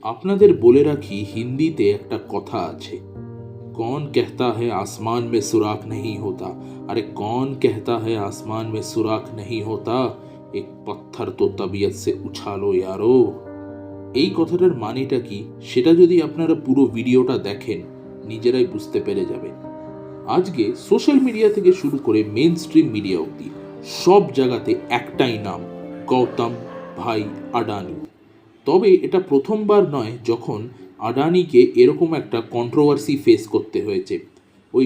আপনাদের বলে রাখি, হিন্দিতে একটা কথা আছে, कौन कहता है आसमान में सुराख नहीं होता। अरे कौन कहता है आसमान में सुराख नहीं होता, एक पत्थर तो तबीयत से उछालो यारो। এই কথাটার মানেটা কি সেটা যদি আপনারা পুরো ভিডিওটা দেখেন নিজেরাই বুঝতে পেরে যাবেন। আজকে সোশ্যাল মিডিয়া থেকে শুরু করে মেইন স্ট্রিম মিডিয়া অবধি সব জায়গাতে একটাই নাম, গৌতম ভাই আডানি। তবে এটা প্রথমবার নয় যখন আডানিকে এরকম একটা কন্ট্রোভার্সি ফেস করতে হয়েছে। ওই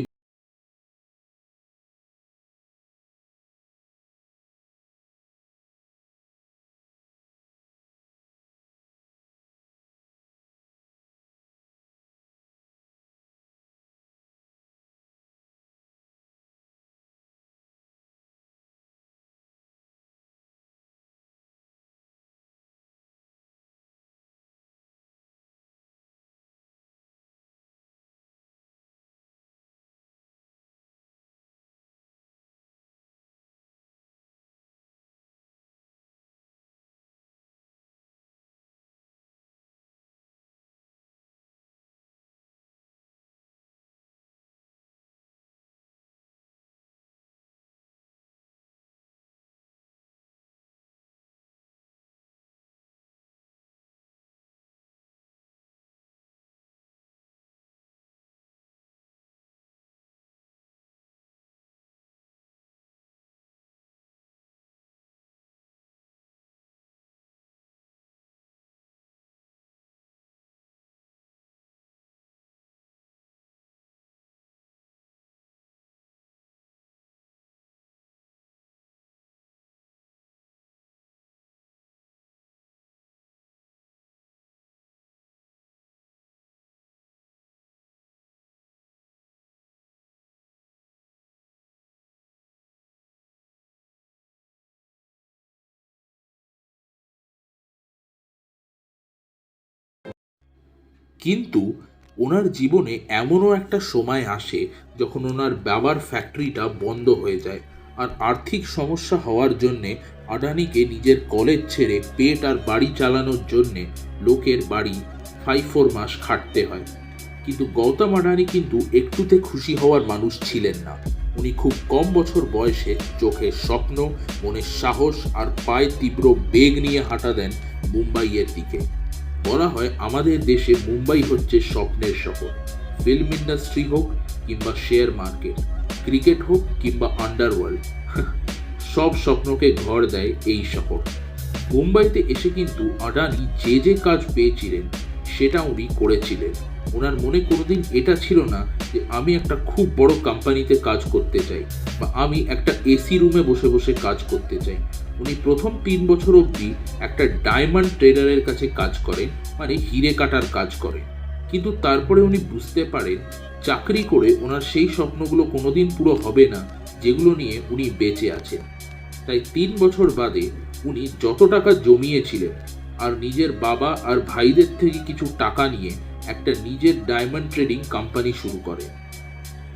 কিন্তু ওনার জীবনে এমনও একটা সময় আসে যখন ওনার বাবার ফ্যাক্টরিটা বন্ধ হয়ে যায়, আর আর্থিক সমস্যা হওয়ার জন্যে আডানিকে নিজের কলেজ ছেড়ে পেট আর বাড়ি চালানোর জন্যে লোকের বাড়ি 5-4 মাস খাটতে হয়। কিন্তু গৌতম আডানি কিন্তু একটুতে খুশি হওয়ার মানুষ ছিলেন না। উনি খুব কম বছর বয়সে চোখে স্বপ্ন, মনে সাহস আর পায়ে তীব্র বেগ নিয়ে হাঁটা দেন মুম্বাইয়ের দিকে। বলা হয় আমাদের দেশে মুম্বাই হচ্ছে স্বপ্নের শহর। ফিল্ম ইন্ডাস্ট্রি হোক কিংবা শেয়ার মার্কেট, ক্রিকেট হোক কিংবা আন্ডারওয়ার্ল্ড, সব স্বপ্নকে ঘর দেয় এই শহর। মুম্বাইতে এসে কিন্তু আডানি যে যে কাজ পেয়েছিলেন সেটা উনি করেছিলেন। ওনার মনে কোনোদিন এটা ছিল না যে আমি একটা খুব বড় কোম্পানিতে কাজ করতে চাই বা আমি একটা এসি রুমে বসে বসে কাজ করতে চাই। উনি প্রথম 3 বছর অবধি একটা ডায়মন্ড ট্রেডারের কাছে কাজ করেন, মানে হিরে কাটার কাজ করেন। কিন্তু তারপরে উনি বুঝতে পারেন চাকরি করে ওনার সেই স্বপ্নগুলো কোনোদিন পুরো হবে না যেগুলো নিয়ে উনি বেঁচে আছেন। তাই 3 বছর বাদে উনি যত টাকা জমিয়েছিলেন আর নিজের বাবা আর ভাইদের থেকে কিছু টাকা নিয়ে একটা নিজের ডায়মন্ড ট্রেডিং কোম্পানি শুরু করেন।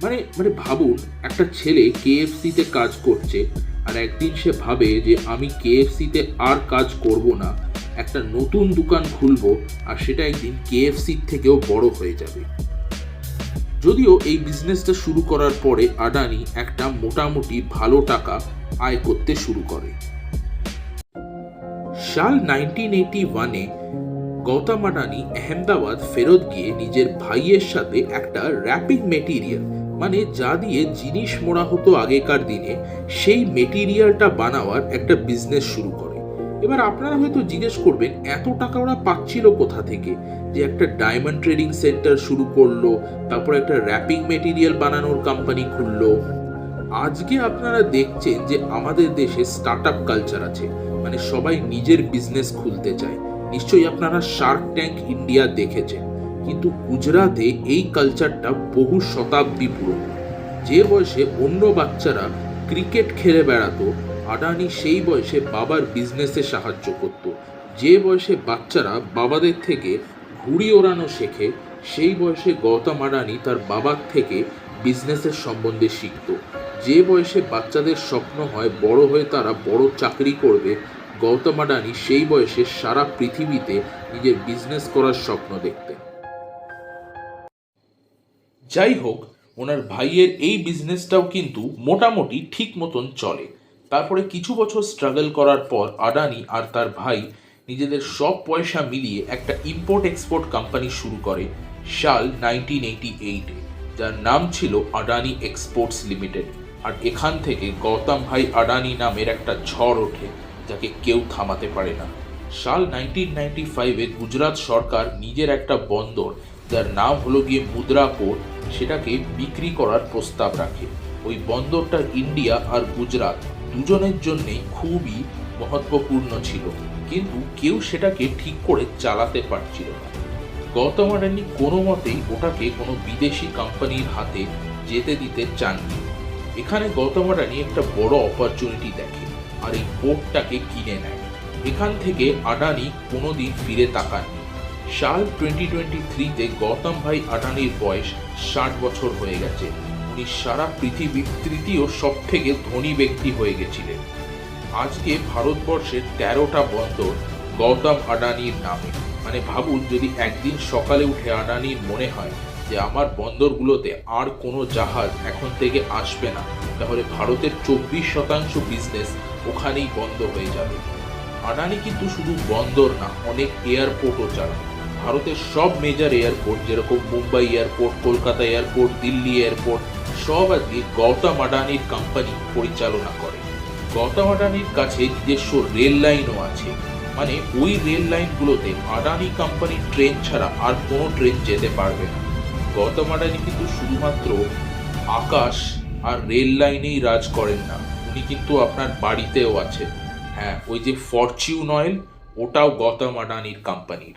মানে মানে ভাবুন, একটা ছেলে কেএফসিতে কাজ করছে আর একদিন সে ভাবে যে আমি কেএফসিতে আর কাজ করব না, একটা নতুন দোকান খুলবো আর সেটা একদিন কেএফসির থেকেও বড় হয়ে যাবে। যদিও এই বিজনেসটা শুরু করার পরে আডানি একটা মোটামুটি ভালো টাকা আয় করতে শুরু করে। সাল 1981-এ গৌতম আডানি আহমেদাবাদ ফেরত গিয়ে নিজের ভাইয়ের সাথে একটা র্যাপিং মেটেরিয়াল, মানে যা দিয়ে জিনিস মোড়া হতো আগেকার দিনে, সেই মেটেরিয়ালটা বানাওয়ার একটা বিজনেস শুরু করে। এবার আপনারা হয়তো জিজ্ঞেস করবেন এত টাকা ওরা পাচ্ছিল কোথা থেকে, যে একটা ডায়মন্ড ট্রেডিং সেন্টার শুরু করলো, তারপর একটা র্যাপিং মেটেরিয়াল বানানোর কোম্পানি খুললো। আজকে আপনারা দেখছেন যে আমাদের দেশে স্টার্টআপ কালচার আছে, মানে সবাই নিজের বিজনেস খুলতে চায়। নিশ্চয়ই আপনারা শার্ক ট্যাঙ্ক ইন্ডিয়া দেখেছেন, কিন্তু গুজরাটে এই কালচারটা বহু শতাব্দী পুরনো। যে বয়সে অন্য বাচ্চারা ক্রিকেট খেলে বেড়াতো, আডানি সেই বয়সে বাবার বিজনেসে সাহায্য করত। যে বয়সে বাচ্চারা বাবাদের থেকে ঘুড়ি ওড়ানো শেখে, সেই বয়সে গৌতম আডানি তার বাবার থেকে বিজনেসের সম্বন্ধে শিখত। যে বয়সে বাচ্চাদের স্বপ্ন হয় বড় হয়ে তারা বড় চাকরি করবে, গৌতম আডানি সেই বয়সে সারা পৃথিবীতে নিজের বিজনেস করার স্বপ্ন দেখতেন। যাই হোক, ওনার ভাইয়ের এই বিজনেসটাও কিন্তু মোটামুটি ঠিক মতন চলে। তারপরে কিছু বছর স্ট্রাগল করার পর আডানি আর তার ভাই নিজেদের সব পয়সা মিলিয়ে একটা ইম্পোর্ট এক্সপোর্ট কোম্পানি শুরু করে সাল 1988-এ, যার নাম ছিল আডানি এক্সপোর্টস লিমিটেড। আর এখান থেকে গৌতম ভাই আডানি নামের একটা ঝড় ওঠে, যাকে কেউ থামাতে পারে না। সাল 1995-এ গুজরাট সরকার নিজের একটা বন্দর, যার নাম হলো গিয়ে মুদ্রা পোর্ট, সেটাকে বিক্রি করার প্রস্তাব রাখে। ওই বন্দরটা ইন্ডিয়া আর গুজরাট দুজনের জন্যেই খুবই মহত্বপূর্ণ ছিল, কিন্তু কেউ সেটাকে ঠিক করে চালাতে পারছিল না। গৌতম আডানি কোনো মতেই ওটাকে কোনো বিদেশি কোম্পানির হাতে যেতে দিতে চাননি। এখানে গৌতম আডানি একটা বড় অপরচুনিটি দেখে আর এই পোর্টটাকে কিনে নেয়। এখান থেকে আডানি কোনোদিন ফিরে তাকাননি। সাল 2023-তে গৌতম ভাই আডানির বয়স 60 বছর হয়ে গেছে। উনি সারা পৃথিবীর তৃতীয় সব থেকে ধনী ব্যক্তি হয়ে গেছিলেন। আজকে ভারতবর্ষের 13টা বন্দর গৌতম আডানির নামে। মানে ভাবুন, যদি একদিন সকালে উঠে আডানির মনে হয় যে আমার বন্দরগুলোতে আর কোনো জাহাজ এখন থেকে আসবে না, তাহলে ভারতের 24% বিজনেস ওখানেই বন্ধ হয়ে যাবে। আডানি কিন্তু শুধু বন্দর না, অনেক এয়ারপোর্টও চালায়। ভারতের সব মেজর এয়ারপোর্ট, যেরকম Mumbai airport, Kolkata airport, Delhi airport, সব আজকে গৌতম আডানির কোম্পানি পরিচালনা করে। গৌতম আডানির কাছে নিজস্ব রেল লাইনও আছে। মানে ওই রেল লাইনগুলোতে আডানি কোম্পানির ট্রেন ছাড়া আর কোনো ট্রেন যেতে পারবে না। গৌতম আডানি কিন্তু শুধুমাত্র আকাশ আর রেল লাইনেই রাজ করেন না, উনি কিন্তু আপনার বাড়িতেও আছেন। হ্যাঁ, ওই যে ফরচুন অয়েল, ওটাও গৌতম আডানির কোম্পানির।